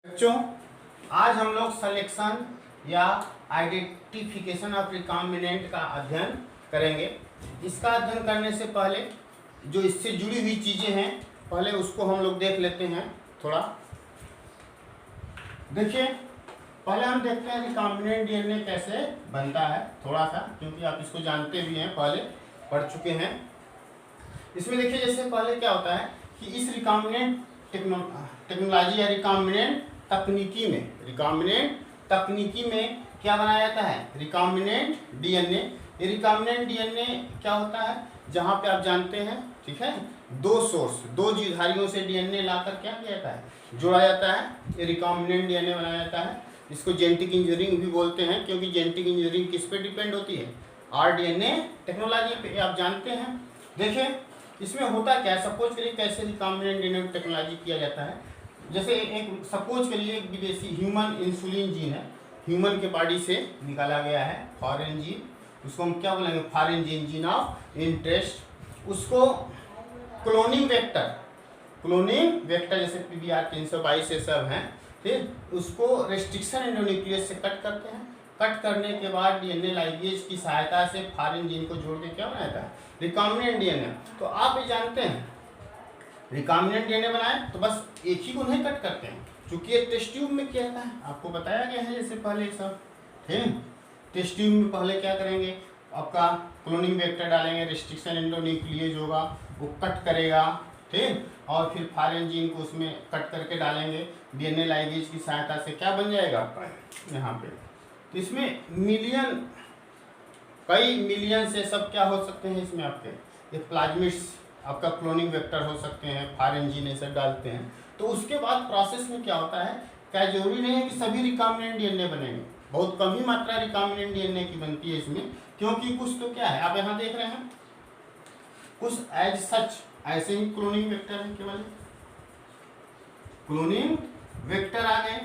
बच्चों, आज हम लोग सिलेक्शन या आइडेंटिफिकेशन ऑफ रिकॉम्बिनेंट का अध्ययन करेंगे। इसका अध्ययन करने से पहले जो इससे जुड़ी हुई चीज़ें हैं पहले उसको हम लोग देख लेते हैं। थोड़ा देखिए, पहले हम देखते हैं रिकॉम्बिनेंट डीएनए कैसे बनता है थोड़ा सा, क्योंकि आप इसको जानते भी हैं, पहले पढ़ चुके हैं। इसमें देखिए, जैसे पहले क्या होता है कि इस रिकॉम्बिनेंट टेक्नोलॉजी या रिकॉम्बिनेंट तकनीकी में क्या बनाया जाता है, रिकॉम्बिनेंट डीएनए। ये रिकॉम्बिनेंट डीएनए क्या होता है, जहाँ पे आप जानते हैं, ठीक है, दो जीवधारियों से डीएनए लाकर क्या किया जाता है, जोड़ा जाता है। ये रिकॉम्बिनेंट डीएनए बनाया जाता है। इसको जेनेटिक इंजीनियरिंग भी बोलते हैं, क्योंकि जेनेटिक इंजीनियरिंग किस पे डिपेंड होती है, आरडीएनए टेक्नोलॉजी पे, आप जानते हैं। देखिए इसमें होता क्या है, सपोज करिए कैसे रिकॉम्बिनेंट डीएनए टेक्नोलॉजी किया जाता है। जैसे एक सपोज करिए एक विदेशी ह्यूमन इंसुलिन जीन है, ह्यूमन के बॉडी से निकाला गया है, फॉरेन जीन, उसको हम क्या बोलेंगे, फॉरेन जीन ऑफ इंटरेस्ट। उसको क्लोनिंग वेक्टर जैसे PBR 322 ये सब हैं, फिर उसको रेस्ट्रिक्शन एंडोन्यूक्लियस से कट करते हैं। कट करने के बाद डीएनए लाइगेज की सहायता से फॉरेन जीन को जोड़ के क्या बनाता है, रिकॉम्बिनेंट डीएनए। तो आप ये जानते हैं रिकॉम्बिनेंट डीएनए बनाए तो बस एक ही को नहीं कट करते हैं, क्योंकि ये टेस्ट ट्यूब में किया जाता है, आपको बताया गया है जैसे पहले सब, ठीक। टेस्ट ट्यूब में पहले क्या करेंगे, आपका क्लोनिंग वेक्टर डालेंगे, रेस्ट्रिक्शन एंडोन्यूक्लियस होगा वो कट करेगा, ठीक, और फिर फॉरेन जीन को उसमें कट करके डालेंगे, डीएनए लाइगेज की सहायता से क्या बन जाएगा यहाँ पे। तो इसमें कई मिलियन से सब क्या हो सकते हैं, इसमें आपके ये प्लाज्मिड्स आपका क्लोनिंग वेक्टर हो सकते हैं, फॉरेन जीन सब डालते हैं। तो उसके बाद प्रोसेस में क्या होता है, क्या जरूरी नहीं है कि सभी रिकॉम्बिनेंट डीएनए बनेंगे, बहुत कम ही मात्रा रिकॉम्बिनेंट डीएनए की बनती है इसमें, क्योंकि कुछ तो क्या है, आप यहाँ देख रहे हैं, कुछ एज सच ऐसे ही क्लोनिंग वेक्टर है, केवल क्लोनिंग वेक्टर आ गए,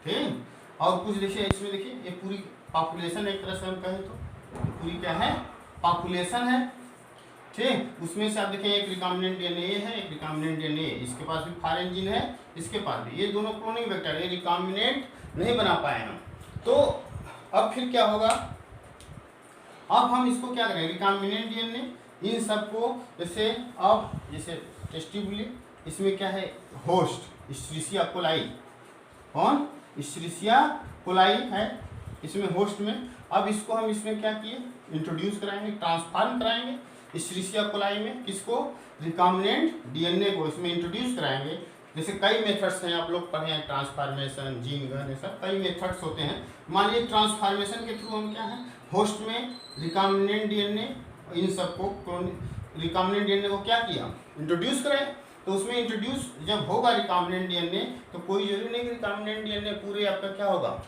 ठीक। और कुछ देखिए इसमें, देखिए ये पूरी पॉपुलेशन, एक तरह से हम कहें तो पूरी क्या है, पॉपुलेशन है, ठीक। उसमें से आप देखें एक रिकॉम्बिनेंट डीएनए है, एक रिकॉम्बिनेंट डीएनए, इसके पास भी फॉरेन जीन है, इसके पास भी, ये दोनों क्लोनिंग वेक्टर है, रिकॉम्बिनेंट नहीं बना पाए हम। तो अब फिर क्या होगा, अब हम इसको क्या करें, रिकॉम्बिनेंट डीएनए इन सबको जैसे, अब जैसे टेस्टिबुली, इसमें क्या है, होस्ट इश्चेरिशिया कोलाई, कौन, इश्चेरिशिया कोलाई है इसमें होस्ट में। अब इसको हम इसमें क्या किए, इंट्रोड्यूस कराएंगे, ट्रांसफॉर्म कराएंगे इश्चेरिशिया कोलाई में, किसको, रिकॉम्बिनेंट डीएनए को इसमें इंट्रोड्यूस कराएंगे। जैसे कई मेथड्स हैं, आप लोग पढ़े हैं, ट्रांसफॉर्मेशन, जीन गन, ये सब कई मेथड्स होते हैं। मान लीजिए ट्रांसफॉर्मेशन के थ्रू हम क्या है, होस्ट में रिकॉम्बिनेंट डीएनए, इन सबको रिकॉम्बिनेंट डीएनए को क्या किया, इंट्रोड्यूस करें। तो उसमें इंट्रोड्यूस जब होगा रिकॉम्बिनेंट डीएनए, तो कोई जरूरी नहीं कि रिकॉम्बिनेंट डीएनए पूरे आपका क्या होगा,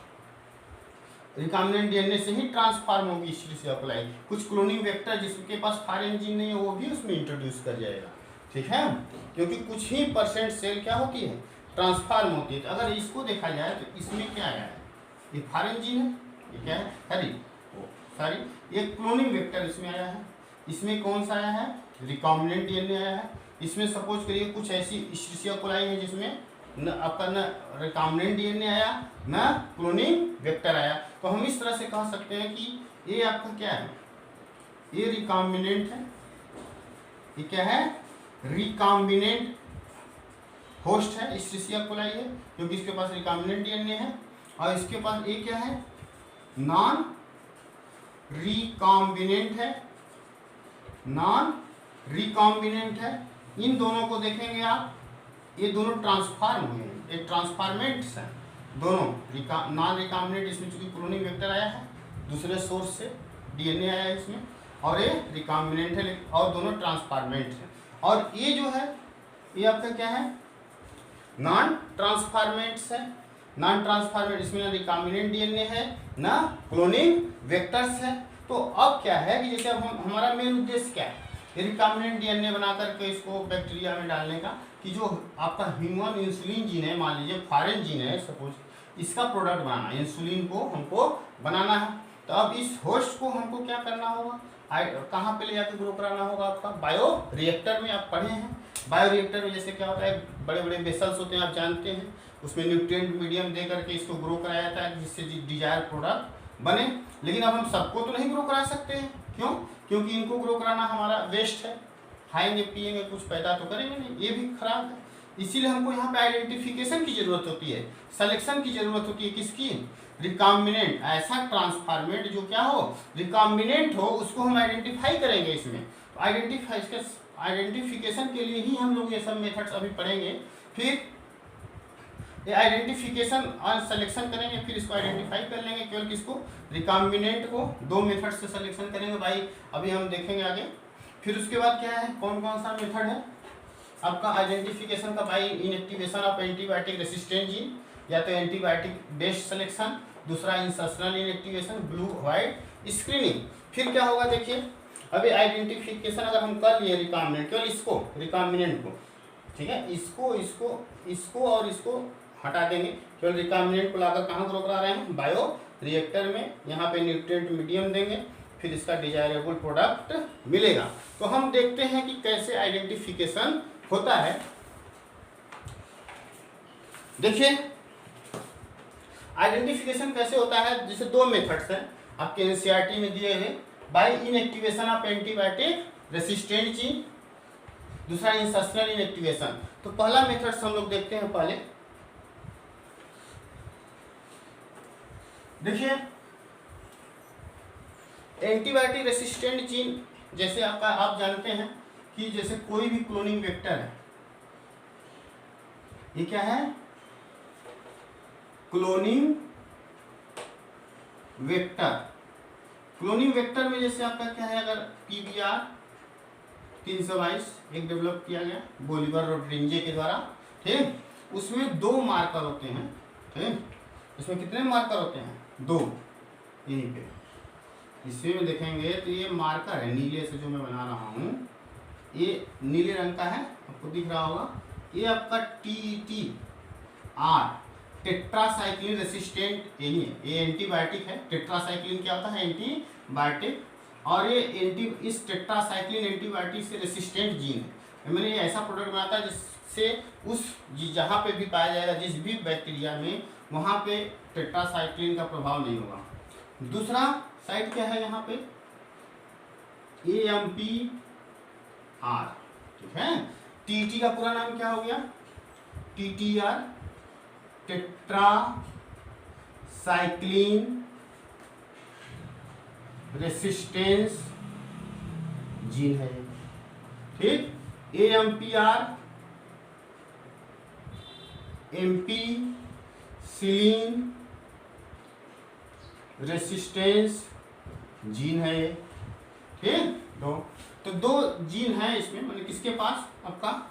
रिकॉम्बिनेंट डीएनए से ही ट्रांसफॉर्म होगी इश्चेरिशिया कोलाई। कुछ क्लोनिंग वेक्टर जिसके पास फॉरेन जीन नहीं है वो भी उसमें इंट्रोड्यूस कर जाएगा, ठीक है, क्योंकि कुछ ही % सेल क्या होती है, ट्रांसफॉर्म होती है। तो अगर इसको देखा जाए तो इसमें क्या आया है, ये फॉरेन जीन है, ये क्या है, सॉरी ये क्लोनिंग वेक्टर इसमें आया है। इसमें कौन सा आया है, रिकॉम्बिनेंट डीएनए आया है। इसमें सपोज करिए कुछ ऐसी इश्चेरिशिया कोलाई है जिसमें न आपका न रिकॉम्बिनेंट डीएनए आया, न क्लोनिंग वेक्टर आया। तो हम इस तरह से कह सकते हैं कि ये आपका क्या है, ये रिकॉम्बिनेंट है, ये क्या है, रिकॉम्बिनेंट होस्ट है, इश्चेरिशिया कोलाई है, क्योंकि इसके पास रिकॉम्बिनेंट डीएनए है। और इसके पास ये क्या है, नॉन रिकॉम्बिनेंट है, नॉन रिकॉम्बिनेंट है। इन दोनों को देखेंगे आप, ये दोनों ट्रांसफॉर्म हुए हैं, एक ट्रांसफॉर्मेंट्स हैं दोनों। नॉन रिकॉम्बिनेंट इसमें चूंकि क्लोनिंग वेक्टर आया है दूसरे सोर्स से, डीएनए आया है इसमें, और ये रिकॉम्बिनेंट है, और दोनों ट्रांसफॉर्मेंट है। और ये जो है ये आपका क्या है, नॉन ट्रांसफॉर्मेंट्स है। नॉन ट्रांसफॉर्मेंट, इसमें ना रिकॉम्बिनेंट डीएनए है ना क्लोनिंग वेक्टर्स है। तो अब क्या है कि जैसे अब हमारा मेन उद्देश्य क्या है, रिकॉम्बिनेंट डीएनए बना करके इसको बैक्टीरिया में डालने का, कि जो आपका ह्यूमन इंसुलिन जीन है, मान लीजिए फॉरेन जीन है सपोज, इसका प्रोडक्ट बनाना, इंसुलिन को हमको बनाना है। तो अब इस होस्ट को हमको क्या करना होगा, कहाँ पे ले जाकर ग्रो कराना होगा, आपका बायो रिएक्टर में। आप पढ़े हैं बायो रिएक्टर में जैसे क्या होता है, बड़े बड़े वेसल्स होते हैं, आप जानते हैं, उसमें न्यूट्रिएंट मीडियम दे करके इसको ग्रो कराया जाता है जिससे डिजायर प्रोडक्ट बने। लेकिन अब हम सबको तो नहीं ग्रो करा सकते हैं, क्यों? क्योंकि इनको ग्रो कराना हमारा वेस्ट है, खाएंगे पिएंगे कुछ पैदा तो करेंगे नहीं, ये भी खराब है। इसीलिए हमको यहाँ पे आइडेंटिफिकेशन की जरूरत होती है, सिलेक्शन की जरूरत होती है। किसकी? रिकॉम्बिनेंट, ऐसा ट्रांसफॉर्मेट जो क्या हो, रिकॉम्बिनेंट हो, उसको हम आइडेंटिफाई करेंगे इसमें। तो आइडेंटिफिकेशन के लिए ही हम लोग ये सब मेथड्स अभी पढ़ेंगे। फिर ये आइडेंटिफिकेशन और सिलेक्शन करेंगे, फिर इसको आइडेंटिफाई कर लेंगे, केवल किसको? रिकॉम्बिनेंट को 2 मेथड से सिलेक्शन करेंगे भाई, अभी हम देखेंगे आगे। फिर उसके बाद क्या है, कौन कौन सा मेथड है आपका आइडेंटिफिकेशन का? भाई inactivation of antibiotic resistant gene, या तो एंटीबायोटिक बेस्ड सिलेक्शन, दूसरा insertional inactivation, blue white screening. फिर क्या होगा देखिए, अभी आइडेंटिफिकेशन अगर हम कर लिए रिकॉम्बिनेंट, केवल इसको रिकॉम्बिनेंट को, ठीक है, इसको और इसको हटा देंगे, केवल रिकॉम्बिनेंट को लाकर कहाँ ग्रो करा रहे हैं? बायो रिएक्टर में। यहाँ पे न्यूट्रिएंट मीडियम देंगे, फिर इसका डिजायरेबल प्रोडक्ट मिलेगा। तो हम देखते हैं कि कैसे आइडेंटिफिकेशन होता है। देखिए आइडेंटिफिकेशन कैसे होता है, जैसे 2 मेथड्स हैं आपके एनसीईआरटी में दिए हुए, by inactivation of antibiotic resistant gene, दूसरा इंसर्शनल इनएक्टिवेशन। तो पहला मेथड हम लोग देखते हैं पहले। देखिए एंटीबायोटिक रेसिस्टेंट जीन, जैसे आप जानते हैं कि जैसे कोई भी क्लोनिंग वेक्टर है, ये क्या है? Cloning vector. क्लोनिंग वेक्टर में जैसे आपका क्या है, अगर PBR 322 एक डेवलप किया गया बोलिवर रोड्रिंजे के द्वारा, ठीक, उसमें 2 मार्कर होते हैं, ठीक, इसमें कितने मार्कर होते हैं? 2। यहीं पे इसमें देखेंगे तो ये मार्कर है नीले से जो मैं बना रहा हूँ, ये नीले रंग का है, आपको दिख रहा होगा। ये आपका TETR टेट्रासाइक्लिन रेसिस्टेंट यही है, ये एंटीबायोटिक है। टेट्रासाइक्लिन क्या होता है? एंटीबायोटिक। और ये इस टेट्रासाइक्लिन एंटीबायोटिक से रेसिस्टेंट जीन है। मैंने ये ऐसा प्रोडक्ट बनाता है जिससे उस जहाँ पे भी पाया जाएगा, जिस भी बैक्टीरिया में, वहाँ पे टेट्रासाइक्लिन का प्रभाव नहीं होगा। दूसरा साइड क्या है यहाँ पे? AMPR, ठीक है। TT का पूरा नाम क्या हो गया? TTR टेट्रासाइक्लिन रेसिस्टेंस जीन है, ठीक। AMPR एम्पीसिलिन रेसिस्टेंस जीन है ये, ठीक। तो 2 जीन है इसमें, मतलब किसके पास? आपका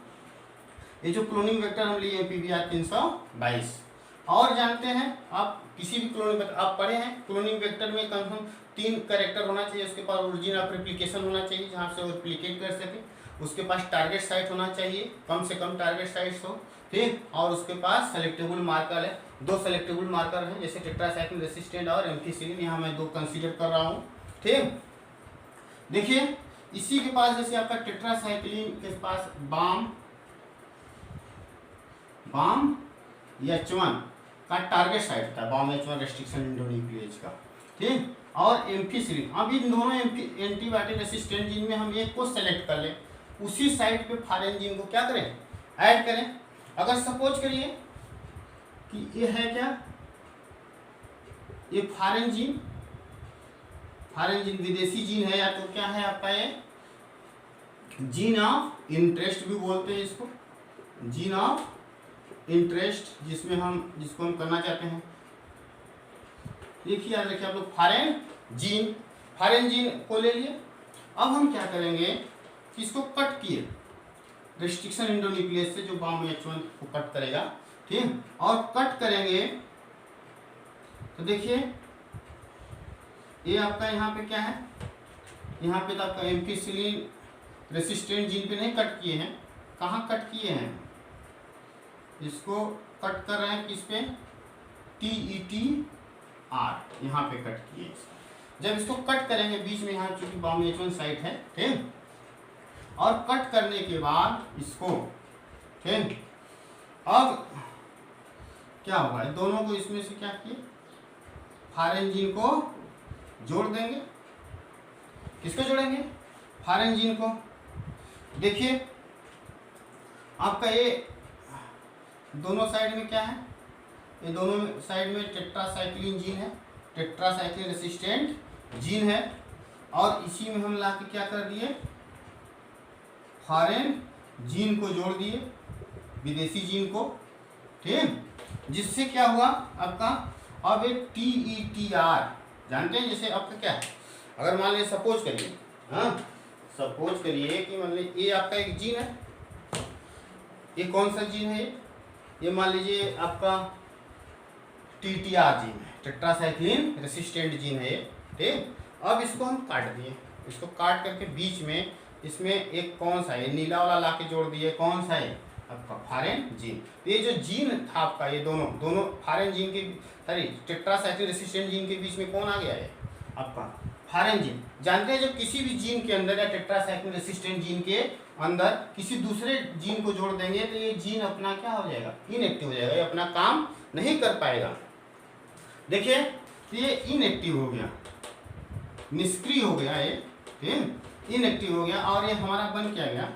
ये जो क्लोनिंग वेक्टर हम लिए PBR 322। और जानते हैं आप, किसी भी क्लोनिंग वेक्टर आप पढ़े हैं, क्लोनिंग वेक्टर में कम से कम 3 कैरेक्टर होना चाहिए। उसके पास ओरिजिन ऑफ रेप्लिकेशन होना चाहिए जहाँ से वो रेप्लिकेट कर सके, उसके पास टारगेट साइट होना चाहिए, कम से कम टारगेट साइट्स हो, ठीक, और उसके पास सेलेक्टेबल मार्कर है। 2 सेलेक्टेबल मार्कर हैं, जैसे टेट्रासाइक्लिन रेसिस्टेंट और एम्फीसिलिन, यहाँ मैं 2 कंसीडर कर रहा हूँ, ठीक। देखिए इसी के पास जैसे आपका टेट्रासाइक्लिन के पास बाम H1 का टारगेट साइट था, बाम H1 रेस्ट्रिक्शन इंडोन्यूक्लियेज का, ठीक। और एम्फीसिलिन, अब इन दोनों एंटीबायोटिक रेसिस्टेंट जीन में हम एक को सेलेक्ट कर लें, उसी साइट पे फॉरेन जीन को क्या करें? ऐड करें। अगर सपोज करिए कि ये है क्या, ये फॉरेन जीन विदेशी जीन है, या तो क्या है आपका ये जीन ऑफ इंटरेस्ट भी बोलते हैं इसको, जीन ऑफ इंटरेस्ट, जिसको हम करना चाहते हैं। देखिए याद रखिए आप लोग, फॉरेन जीन को ले लिए। अब हम क्या करेंगे कि इसको कट किए रेस्ट्रिक्शन इंडोन्यूक्लियस से, जो बाम H1 को कट करेगा, ठीक, और कट करेंगे तो देखिए ये आपका यहाँ पे क्या है, यहाँ पे तो आपका एम्फीसिलिन रेसिस्टेंट जीन पे नहीं कट किए हैं, कहाँ कट किए हैं? इसको कट कर रहे हैं किस पे? TETR, यहाँ पे कट किए। जब इसको कट करेंगे बीच में, यहाँ चूंकि बाम H1 साइट है, ठीक, और कट करने के बाद इसको, ठीक, अब क्या होगा, दोनों को इसमें से क्या किए, फारेंजीन को जोड़ देंगे। किसको जोड़ेंगे, फारेंजीन को। देखिए आपका ये दोनों साइड में क्या है, ये दोनों साइड में टेट्रासाइक्लिन जीन है, टेट्रासाइक्लिन रेसिस्टेंट जीन है, और इसी में हम ला के क्या कर दिए, फॉरेन जीन को जोड़ दिए, विदेशी जीन को, ठीक। जिससे क्या हुआ आपका, अब एक TETR जानते हैं, जैसे आपका क्या है, अगर मान लीजिए सपोज करिए, हाँ सपोज करिए कि मान लीजिए ये आपका एक जीन है, ये कौन सा जीन है, ये मान लीजिए आपका TTR जीन है, टेट्रासाइक्लिन रेसिस्टेंट जीन है ये, ठीक। अब इसको हम काट दिए, इसको काट करके बीच में इसमें एक कौन सा है, नीला वाला ला के जोड़ दिए, कौन सा है आपका, फॉरेन जीन। ये जो जीन था आपका, ये दोनों फॉरेन जीन के, सॉरी टेट्रासाइक्लिन रेसिस्टेंट जीन के बीच में कौन आ गया है आपका, फॉरेन जीन। जानते हैं जब किसी भी जीन के अंदर या टेट्रासाइक्लिन रेसिस्टेंट जीन के अंदर किसी दूसरे जीन को जोड़ देंगे तो ये जीन अपना क्या हो जाएगा, इनएक्टिव हो जाएगा, ये अपना काम नहीं कर पाएगा। देखिए ये इनएक्टिव हो गया, निष्क्रिय हो गया, ये ठीक इनएक्टिव हो गया, और ये हमारा बन क्या गया,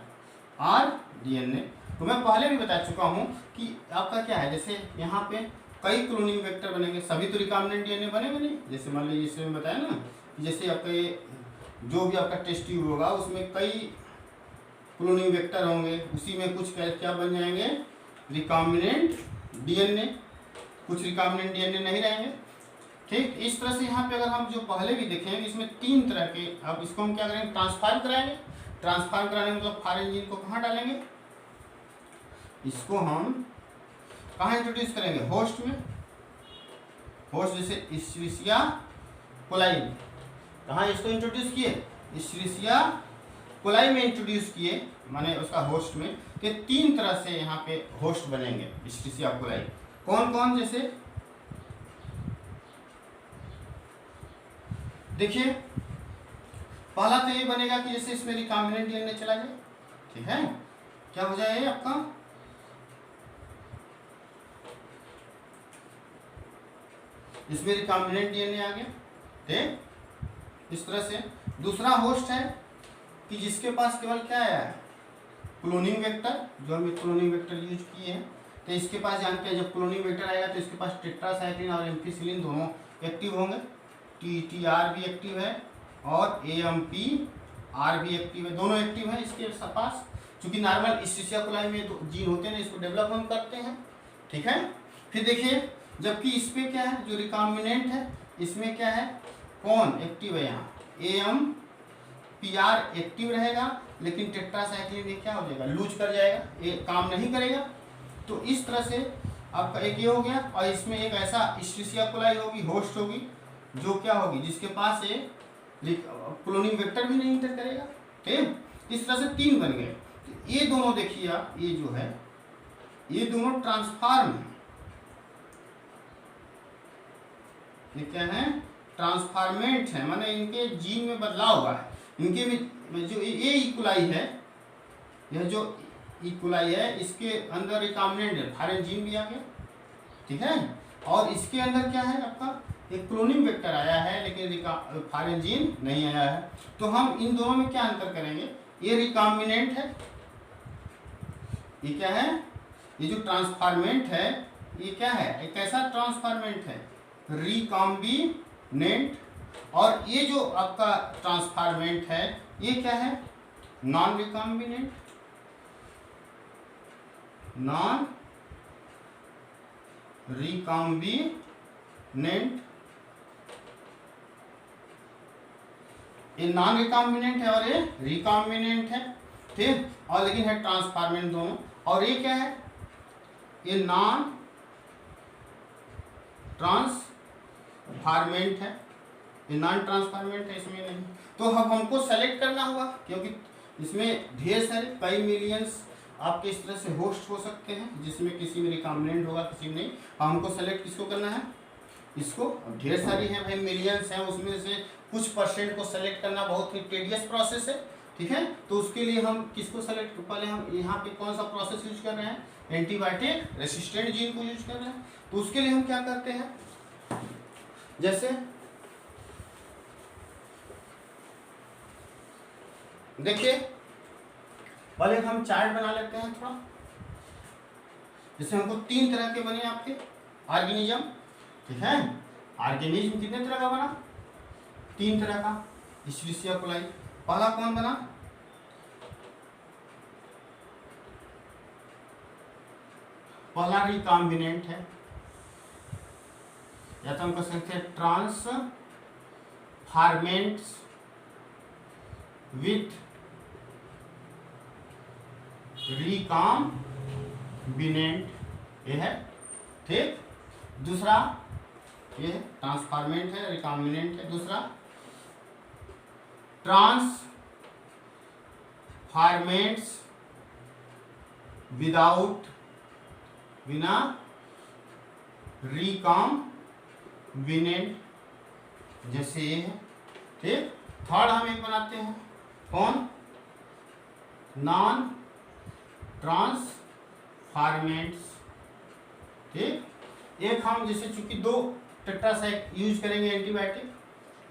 rDNA। तो मैं पहले भी बता चुका हूँ कि आपका क्या है, जैसे यहाँ पे कई क्लोनिंग वेक्टर बनेंगे, सभी तो रिकॉम्बिनेंट DNA बनेंगे नहीं। जैसे मान लीजिए इसमें बताया ना, जैसे आपका ये जो भी आपका टेस्ट ट्यूब होगा उसमें कई क्लोनिंग वेक्टर होंगे, उसी में कुछ क्या बन जाएंगे, रिकॉम्बिनेंट DNA, कुछ रिकॉम्बिनेंट DNA नहीं रहेंगे, ठीक। इस तरह से यहाँ पे अगर हम जो पहले भी देखेंगे इसमें 3 तरह के, अब इसको हम क्या करेंगे, ट्रांसफार्म कराएंगे। ट्रांसफार्म कराने मतलब फॉरेन जीन को कहाँ डालेंगे, इसको हम कहाँ इंट्रोड्यूस करेंगे, होस्ट में। होस्ट जैसे इश्चरिशिया कोलाई, कहाँ इसको इंट्रोड्यूस किए, इश्चरिशिया कोलाई में इंट्रोड्यूस किए, माने उसका होस्ट में। कि 3 तरह से यहाँ पे होस्ट बनेंगे इश्चरिशिया कोलाई। कौन कौन, जैसे देखिए पहला तो ये बनेगा कि जैसे इसमें रिकॉम्बिनेंट DNA चला जाए, ठीक है, क्या हो जाए आपका, इसमें रिकॉम्बिनेंट DNA आ गया, ठीक। इस तरह से दूसरा होस्ट है कि जिसके पास केवल क्या है, क्लोनिंग वेक्टर, जो हम क्लोनिंग वेक्टर यूज किए हैं, तो इसके पास जानते हैं जब क्लोनिंग वेक्टर आएगा तो इसके पास टेट्रासाइक्लिन और एम्फिसिलिन दोनों एक्टिव होंगे, TTR भी एक्टिव है और AMPR भी एक्टिव है, दोनों एक्टिव है इसके पास। चूंकि नॉर्मल इश्चरिशिया कोलाई में जीन होते हैं, इसको डेवलप हम करते हैं, ठीक है। फिर देखिए जबकि इस पे क्या है, जो रिकॉम्बिनेंट है इसमें क्या है, कौन एक्टिव है, यहाँ AMPR एक्टिव रहेगा, लेकिन टेट्रासाइक्लिन ये क्या हो जाएगा, लूज कर जाएगा, ये काम नहीं करेगा। तो इस तरह से आपका एक ये हो गया, और इसमें एक ऐसा इश्चरिशिया कोलाई होगी, होस्ट होगी, जो क्या होगी, जिसके पास ये क्लोनिंग वेक्टर भी नहीं इंटर करेगा, ठीक। इस तरह से 3 बन गए। तो ये दोनों देखिए आप, ये जो है ये दोनों ट्रांसफार्म है, ये क्या है, ट्रांसफार्मेंट है, माने इनके जीन में बदलाव हुआ है। इनके भी जो ये इक्वलाई है, यह जो इक्वलाई है इसके अंदर रिकॉम्बिनेंट है, फॉरेन जीन भी आ गया, ठीक है। और इसके अंदर क्या है आपका, एक क्लोनिंग वेक्टर आया है लेकिन फॉरेन जीन नहीं आया है। तो हम इन दोनों में क्या अंतर करेंगे, ये रिकॉम्बिनेंट है, ये क्या है, ये जो ट्रांसफार्मेंट है ये क्या है, एक कैसा ट्रांसफार्मेंट है, रिकॉम्बिनेंट। और ये जो आपका ट्रांसफार्मेंट है ये क्या है, नॉन रिकॉम्बिनेंट, नॉन रिकॉम्बिनेंट। ये नॉन रिकॉम्बिनेंट है और ये रिकॉम्बिनेंट है, ठीक। और लेकिन है ट्रांसफार्मेंट दोनों। और ये क्या है, ये नॉन ट्रांसफार्मेंट है, ये नॉन ट्रांसफार्मेंट है, इसमें नहीं। तो अब हमको सेलेक्ट करना होगा, क्योंकि इसमें ढेर सारे कई मिलियंस आपके इस तरह से होस्ट हो सकते हैं, जिसमें किसी में रिकॉम्बिनेंट होगा किसी में नहीं। हमको सेलेक्ट किसको करना है, इसको। ढेर सारी हैं भाई, मिलियंस हैं, उसमें से कुछ % को सेलेक्ट करना बहुत ही टेडियस प्रोसेस है, ठीक है। तो उसके लिए हम किसको सेलेक्ट, पहले हम यहाँ पे कौन सा प्रोसेस यूज कर रहे हैं, एंटीबायोटिक रेसिस्टेंट जीन को यूज कर रहे हैं। तो उसके लिए हम क्या करते हैं, जैसे देखिए पहले हम चार्ट बना लेते हैं थोड़ा। जैसे हमको 3 तरह के बने आपके ऑर्गेनिज्म, ठीक है। ऑर्गेनिज्म कितने तरह का बना, 3 तरह का। इश्चेरिशिया कोलाई पहला कौन बना, पहला रिकॉम्बिनेंट है, या तो हम कह सकते हैं ट्रांसफॉर्मेंट्स विथ रिकॉम्बिनेंट, ये है, ठीक। दूसरा ये ट्रांसफॉर्मेंट है, रिकॉम्बिनेंट है। दूसरा ट्रांसफॉर्मेंट्स बिना रिकॉम्बिनेंट, जैसे ये है, ठीक। थर्ड हम एक बनाते हैं, कौन, नॉन ट्रांसफॉर्मेंट्स, ठीक। एक हम जैसे चूंकि 2 टेट्रासाइक यूज करेंगे एंटीबायोटिक,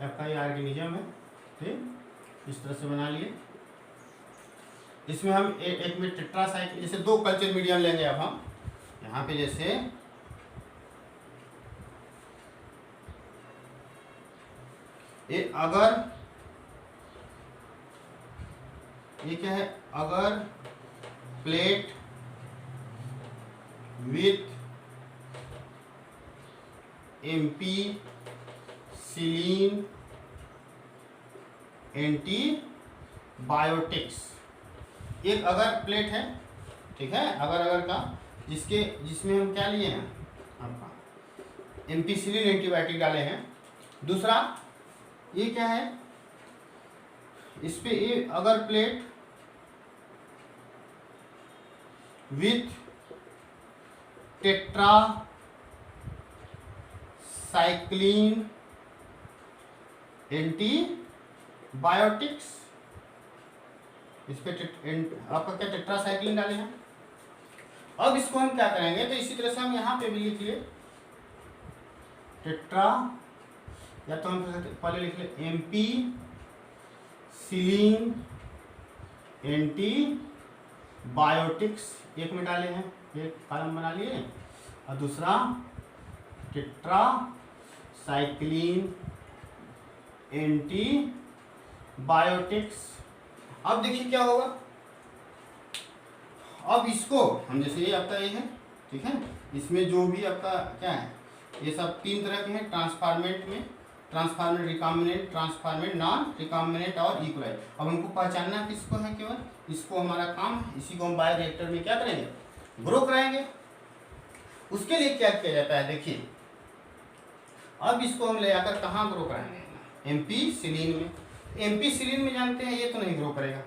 आपका ये ऑर्गेनिज्म है, ठीक। इस तरह से बना लिए। इसमें हम एक में टेट्रासाइक्लिन, जैसे 2 कल्चर मीडियम लेंगे। अब हम यहाँ पे जैसे अगर ये क्या है, अगर प्लेट विथ एम्पीसिलिन एंटीबायोटिक्स, एक अगर प्लेट है, ठीक है, अगर का जिसमें हम क्या लिए हैं, आपका एम्पीसिलिन एंटीबायोटिक डाले हैं। दूसरा ये क्या है, इस पे ये अगर प्लेट विथ टेट्रासाइक्लिन एंटीबायोटिक्स, इस पे आपका क्या टेट्रासाइक्लिन डाले हैं। अब इसको हम क्या करेंगे, तो इसी तरह से हम यहाँ पे भी लिख लिए टेट्रा, या तो हम पहले लिख ले एम्पीसिलिन एंटीबायोटिक्स, एक में डाले हैं, एक कॉलम बना लिए, और दूसरा टेट्रासाइक्लिन एंटीबायोटिक्स। अब देखिए क्या होगा, अब इसको हम जैसे ये आपका ये है, ठीक है, इसमें जो भी आपका क्या है, ये सब 3 तरह के हैं। ट्रांसफॉर्मेंट में transformant, recombinant, transformant, non recombinant और इक्वलाइज। अब हमको पहचानना किसको है, केवल इसको हमारा काम है। इसी को हम बायोरिएक्टर में क्या करेंगे, ग्रो कराएंगे। उसके लिए क्या किया जाता है, देखिए अब इसको हम ले आकर कहाँ ग्रो कराएंगे, एम्पीसिलिन में। एम्पीसिलिन में जानते हैं ये तो नहीं ग्रो करेगा,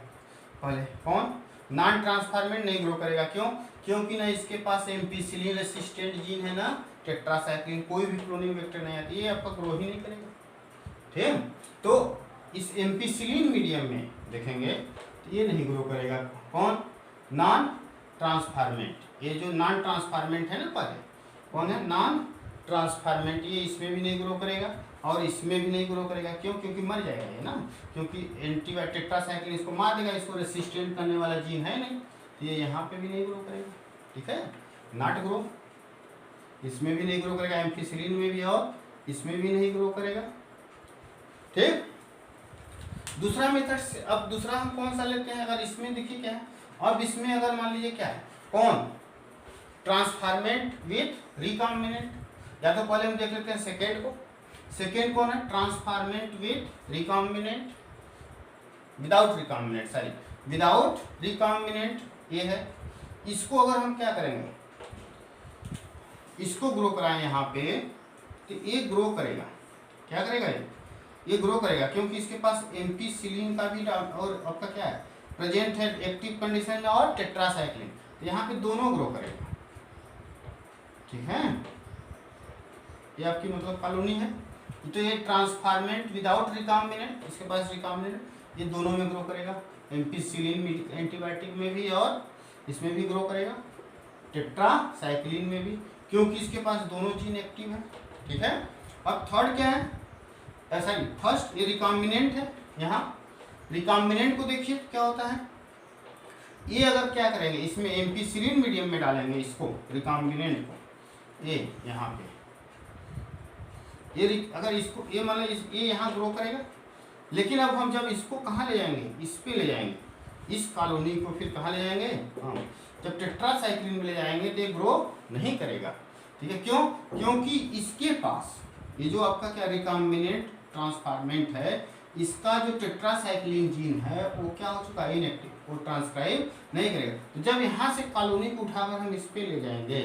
पहले कौन, नॉन ट्रांसफॉर्मेंट नहीं ग्रो करेगा। क्यों, क्योंकि ना इसके पास एम्पीसिलिन रेसिस्टेंट जीन है, ना टेट्रासाइक्लिन, कोई भी क्लोनिंग वेक्टर नहीं आती, ये आपका ग्रो ही नहीं करेगा, ठीक। तो इस एम्पीसिलिन मीडियम में देखेंगे तो ये नहीं ग्रो करेगा, कौन, नॉन ट्रांसफॉर्मेंट। ये जो नॉन ट्रांसफॉर्मेंट है ना, पहले कौन है, नॉन ट्रांसफॉर्मेंट, ये इसमें भी नहीं ग्रो करेगा और इसमें भी नहीं ग्रो करेगा। क्यों, क्योंकि मर जाएगा ये ना, क्योंकि एंटीबायोटिक टेट्रासाइक्लिन इसको मार देगा, इसको रेसिस्टेंट करने वाला जीन है नहीं, तो ये यहाँ पे भी नहीं ग्रो करेगा, ठीक है, नॉट ग्रो। इसमें भी नहीं ग्रो करेगा, एम्पीसिलिन में भी, और इसमें भी नहीं ग्रो करेगा, ठीक। दूसरा मेथड से, अब दूसरा हम कौन सा लेते हैं, अगर इसमें देखिए क्या है, अब इसमें अगर मान लीजिए क्या है, कौन, ट्रांसफॉर्मेंट विथ रिकॉम्बिनेंट, या तो पहले हम देख लेते हैं सेकेंड को। सेकेंड कौन है, transformant with recombinant, without recombinant, sorry without recombinant, ये है। इसको अगर हम क्या करेंगे, इसको ग्रो कराएं यहाँ पे, तो ये ग्रो करेगा, क्या करेगा, ये ग्रो करेगा, क्योंकि इसके पास एम्पीसिलिन का भी और आपका क्या है प्रेजेंट है एक्टिव कंडीशन में, और टेट्रासाइक्लिन, तो यहाँ पे दोनों ग्रो करेगा, ठीक है। ये आपकी मतलब कॉलोनी है, तो ये ट्रांसफॉर्मेंट विदाउट रिकॉम्बिनेंट, इसके पास रिकॉम्बिनेंट, ये दोनों में ग्रो करेगा, एम्पीसिलिन एंटीबायोटिक में भी और इसमें भी ग्रो करेगा, टेट्रासाइक्लिन में भी, क्योंकि इसके पास दोनों जीन एक्टिव है। ठीक है। अब थर्ड क्या है, ऐसा ही फर्स्ट ये रिकॉम्बिनेंट है। यहाँ रिकॉम्बिनेंट को देखिए क्या होता है, ये अगर क्या करेंगे इसमें एम्पिसिलिन मीडियम में डालेंगे इसको रिकॉम्बिनेंट को, ये यहाँ पे ये अगर इसको ये मान लो ये यहाँ ग्रो करेगा, लेकिन अब हम जब इसको कहाँ ले जाएंगे, इस पे ले जाएंगे, इस कॉलोनी को फिर कहाँ ले जाएंगे, हाँ जब टेट्रासाइक्लिन में ले जाएंगे तो ये ग्रो नहीं करेगा। ठीक है, क्यों, क्योंकि इसके पास ये जो आपका क्या रिकॉम्बिनेंट ट्रांसफॉर्मेंट है, इसका जो टेट्रासाइक्लिन जीन है वो क्या हो चुका है, इनएक्टिव, वो ट्रांसक्राइब नहीं करेगा। तो जब यहाँ से कॉलोनी को उठाकर हम इस पे ले जाएंगे,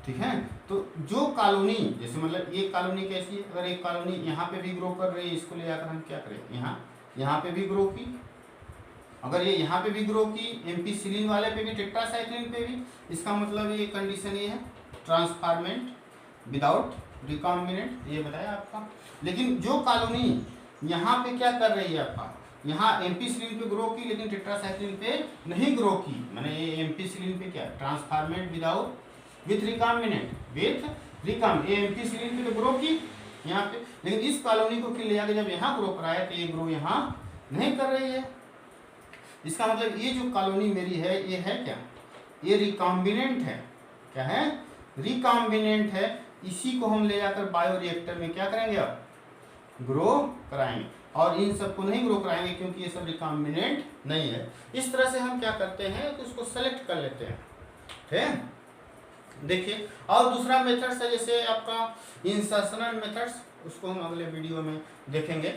ठीक है, तो जो कॉलोनी जैसे मतलब ये कॉलोनी कैसी है, अगर एक कॉलोनी यहाँ पे भी ग्रो कर रही है, इसको ले जाकर हम क्या करें, यहाँ पे भी ग्रो की, अगर ये यहाँ पे भी ग्रो की, एम्पिसिलिन वाले पे भी, टेट्रासाइक्लिन पे भी, इसका मतलब ये कंडीशन ये है ट्रांसफॉर्मेंट विदाउट रिकॉम्बिनेंट, ये बताया आपका। लेकिन जो कॉलोनी यहाँ पे क्या कर रही है आपका, यहाँ एम्पिसिलिन पे ग्रो की लेकिन टेट्रासाइक्लिन पे नहीं ग्रो की, माने ये एम्पिसिलिन पे क्या ट्रांसफॉर्मेंट विदाउट विथ रिकॉम्बिनेंट, ये एम्पिसिलिन पे तो ग्रो की यहाँ पे, लेकिन इस कॉलोनी को फिर ले जाके जब यहाँ ग्रो कराया तो ये ग्रो यहाँ नहीं कर रही है। इसका मतलब ये जो कॉलोनी मेरी है ये है क्या, ये रिकॉम्बिनेंट है, क्या है, रिकॉम्बिनेंट है। इसी को हम ले जाकर बायोरिएक्टर में क्या करेंगे, अब ग्रो कराएंगे, और इन सबको नहीं ग्रो कराएंगे क्योंकि ये सब रिकॉम्बिनेंट नहीं है। इस तरह से हम क्या करते हैं तो उसको सेलेक्ट कर लेते हैं। ठीक है, देखिए और दूसरा मेथड्स है जैसे आपका इंसर्शनल मेथड्स, उसको हम अगले वीडियो में देखेंगे।